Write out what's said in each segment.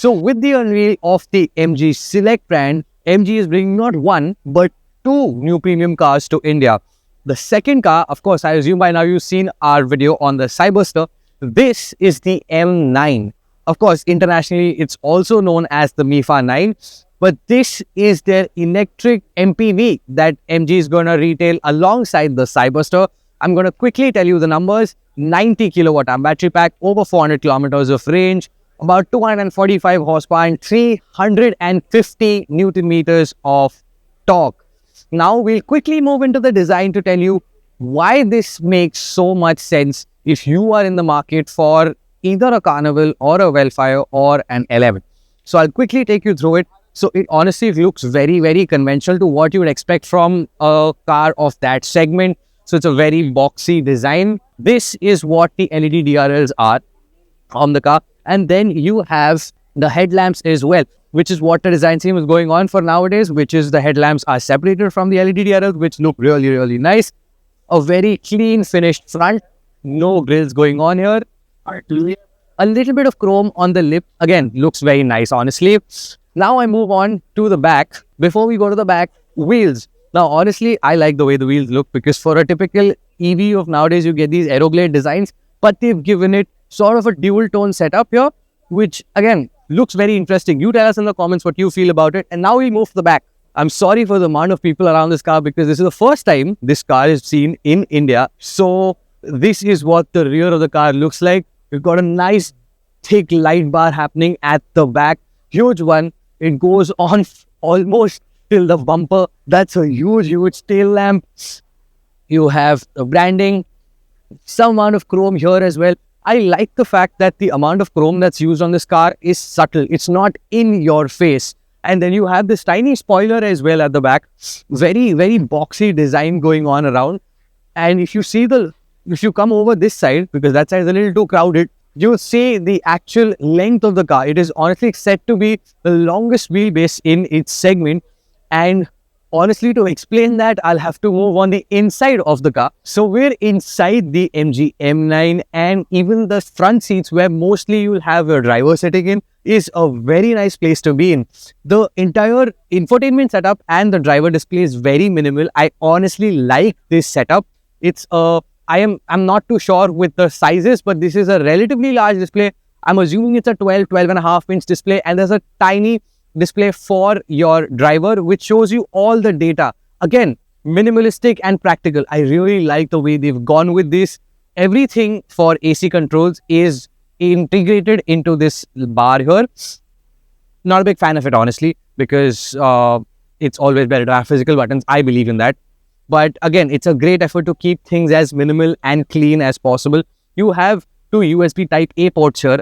So with the unveil of the MG Select brand, MG is bringing not one but two new premium cars to India. The second car, of course, I assume by now you've seen our video on the Cyberster. This is the M9. Of course, internationally, it's also known as the MIFA 9. But this is their electric MPV that MG is going to retail alongside the Cyberster. I'm going to quickly tell you the numbers. 90 kilowatt hour battery pack, over 400 kilometers of range, about 245 horsepower and 350 Newton meters of torque. Now we'll quickly move into the design to tell you why this makes so much sense if you are in the market for either a Carnival or a Wellfire or an 11. So I'll quickly take you through it. So it honestly looks very, very conventional to what you would expect from a car of that segment. So it's a very boxy design. This is what the LED DRLs are on the car. And then you have the headlamps as well, which is what the design theme is going on for nowadays, which is the headlamps are separated from the LED DRLs, which look really, really nice. A very clean finished front. No grills going on here. A little bit of chrome on the lip. Again, looks very nice, honestly. Now I move on to the back. Before we go to the back, wheels. Now, honestly, I like the way the wheels look because for a typical EV of nowadays, you get these Aeroglade designs, but they've given it sort of a dual tone setup here, which again, looks very interesting. You tell us in the comments what you feel about it. And now we move to the back. I'm sorry for the amount of people around this car because this is the first time this car is seen in India. So this is what the rear of the car looks like. We've got a nice thick light bar happening at the back. Huge one. It goes on almost till the bumper. That's a huge, huge tail lamp. You have the branding, some amount of chrome here as well. I like the fact that the amount of chrome that's used on this car is subtle. It's not in your face. And then you have this tiny spoiler as well at the back. Very, very boxy design going on around. And if you come over this side, because that side is a little too crowded, you see the actual length of the car. It is honestly set to be the longest wheelbase in its segment. And honestly, to explain that, I'll have to move on the inside of the car. So we're inside the MG M9, and even the front seats where mostly you'll have your driver sitting in is a very nice place to be in. The entire infotainment setup and the driver display is very minimal. I honestly like this setup. I'm not too sure with the sizes, but this is a relatively large display. I'm assuming it's a 12.5-inch display, and there's a tiny display for your driver, which shows you all the data. Again, minimalistic and practical. I really like the way they've gone with this. Everything for AC controls is integrated into this bar here. Not a big fan of it, honestly, because it's always better to have physical buttons. I believe in that. But again, it's a great effort to keep things as minimal and clean as possible. You have two USB Type-A ports here.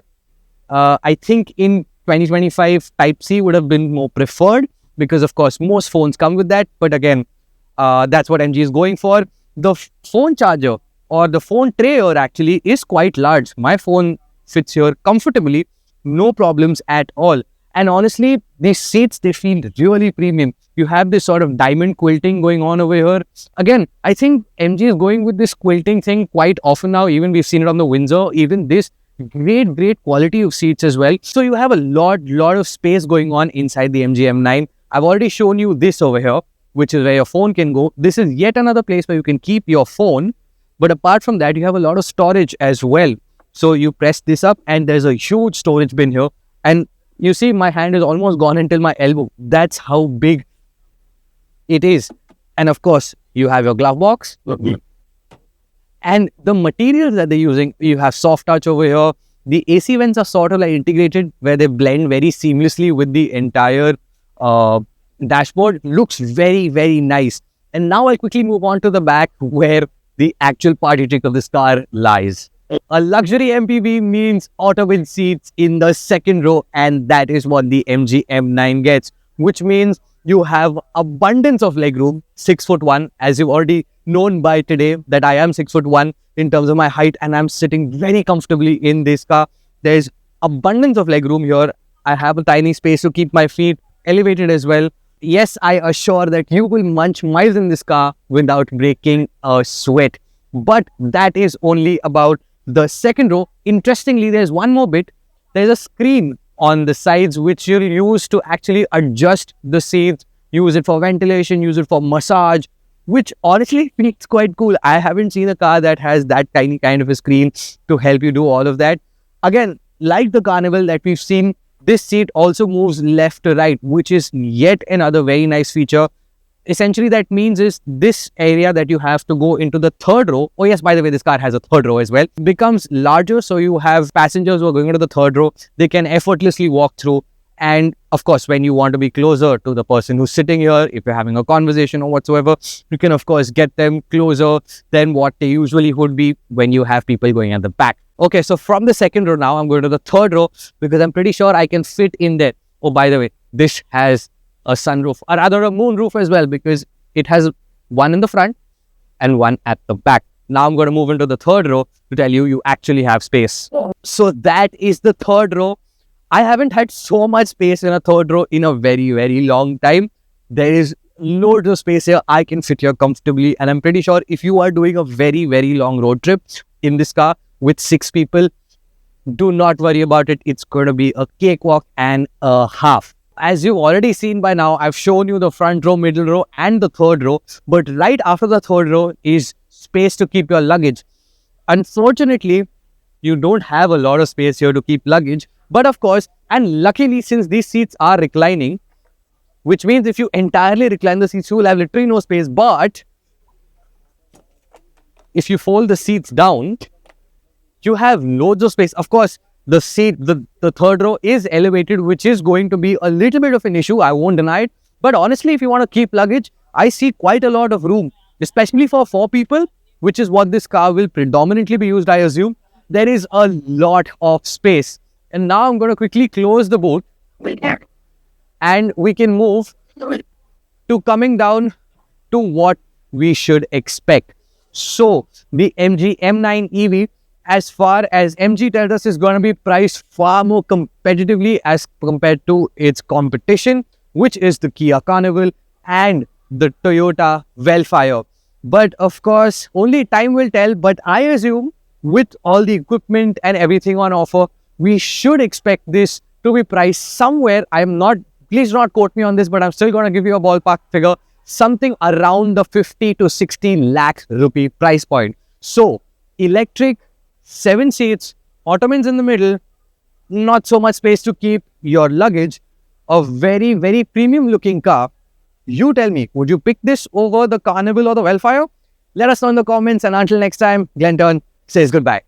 I think in 2025, Type-C would have been more preferred because, of course, most phones come with that. But again, that's what MG is going for. The phone charger or the phone tray here actually is quite large. My phone fits here comfortably, no problems at all. And honestly, these seats, they feel really premium. You have this sort of diamond quilting going on over here. Again, I think MG is going with this quilting thing quite often now. Even we've seen it on the Windsor. Even this great quality of seats as well. So you have a lot of space going on inside the MG M9. I've already shown you this over here, which is where your phone can go. This is yet another place where you can keep your phone. But apart from that, you have a lot of storage as well. So you press this up and there's a huge storage bin here. And you see my hand is almost gone until my elbow. That's how big it is. And of course, you have your glove box. And the materials that they're using, you have soft touch over here. The AC vents are sort of like integrated where they blend very seamlessly with the entire dashboard. Looks very, very nice. And now I'll quickly move on to the back where the actual party trick of this car lies. A luxury MPV means auto-win seats in the second row, and that is what the MG M9 gets, which means you have abundance of legroom, 6'1", as you've already known by today that I am 6'1" in terms of my height, and I'm sitting very comfortably in this car. There's abundance of legroom here. I have a tiny space to keep my feet elevated as well. Yes, I assure that you will munch miles in this car without breaking a sweat. But that is only about the second row. Interestingly, there's one more bit. There's a screen on the sides, which you'll use to actually adjust the seats, use it for ventilation, use it for massage, which honestly feels quite cool. I haven't seen a car that has that tiny kind of a screen to help you do all of that. Again, like the Carnival that we've seen, this seat also moves left to right, which is yet another very nice feature. Essentially, that means is this area that you have to go into the third row. Oh yes, by the way, this car has a third row as well. Becomes larger, so you have passengers who are going into the third row. They can effortlessly walk through. And of course, when you want to be closer to the person who's sitting here, if you're having a conversation or whatsoever, you can of course get them closer than what they usually would be when you have people going at the back. Okay, so from the second row now, I'm going to the third row because I'm pretty sure I can fit in there. Oh, by the way, this has a sunroof, or rather a moonroof as well, because it has one in the front and one at the back. Now I'm going to move into the third row to tell you you actually have space. So that is the third row. I haven't had so much space in a third row in a very, very long time. There is loads of space here. I can fit here comfortably, and I'm pretty sure if you are doing a very, very long road trip in this car with 6 people, do not worry about it. It's going to be a cakewalk and a half. As you've already seen by now, I've shown you the front row, middle row and the third row. But right after the third row is space to keep your luggage. Unfortunately, you don't have a lot of space here to keep luggage. But of course, and luckily, since these seats are reclining, which means if you entirely recline the seats, you will have literally no space. But if you fold the seats down, you have loads of space. Of course, the seat, the third row is elevated, which is going to be a little bit of an issue. I won't deny it. But honestly, if you want to keep luggage, I see quite a lot of room, especially for 4 people, which is what this car will predominantly be used, I assume. There is a lot of space. And now I'm going to quickly close the boot and we can move to coming down to what we should expect. So the MG M9 EV, as far as MG tells us, is going to be priced far more competitively as compared to its competition, which is the Kia Carnival and the Toyota Wellfire. But of course, only time will tell. But I assume with all the equipment and everything on offer, we should expect this to be priced somewhere. Please do not quote me on this, but I'm still going to give you a ballpark figure, something around the 50 to 60 lakh rupee price point. So electric, 7 seats, ottomans in the middle, not so much space to keep your luggage, a very, very premium looking car. You tell me, would you pick this over the Carnival or the Wellfire? Let us know in the comments, and until next time, Glenton says goodbye.